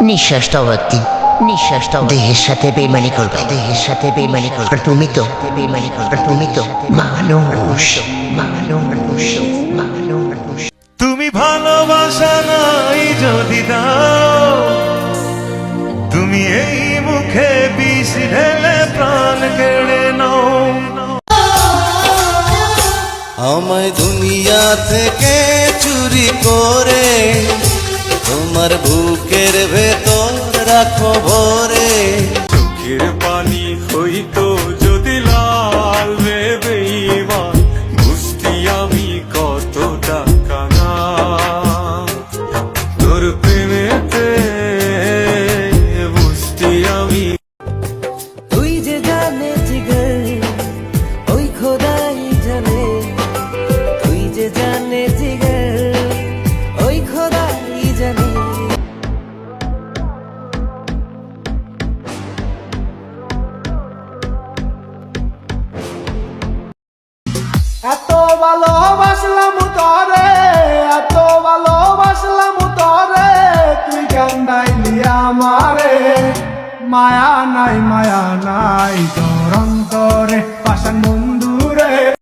নিঃশ্বাসটাও একদিন নিঃশ্বাসটাও দেহের সাথে বেইমানি করবে, দেহের সাথে বেইমানি করবে। আর তুমি তো বেইমানি করবে, আর তুমি তো মানুষ, মানুষ, মানুষ। তুমি ভালোবাসা নাই যদি দাও, তুমি এই মুখে বিষ ঢেলে প্রাণ কেড়ে নাও। আমায় দুনিয়া থেকে চুরি করে তোমার বুকের ভেতর রাখো ভরে। চোখের পানি হইতো যদি লাল রে বেঈমান, বুঝতি আমি কতটা কাঙা তোর প্রেমেতে, বুঝতি আমি। তুই যে জানে জিগর ওই খোদাই জানে, তুই যে জানে জিগর ওই খোদাই জানে। এত ভালোবাসলাম তরে, এত ভালোবাসলাম তরে, তুই কান্দাইলি আমারে। মায়া নাই তোর অন্তরে, পাষাণ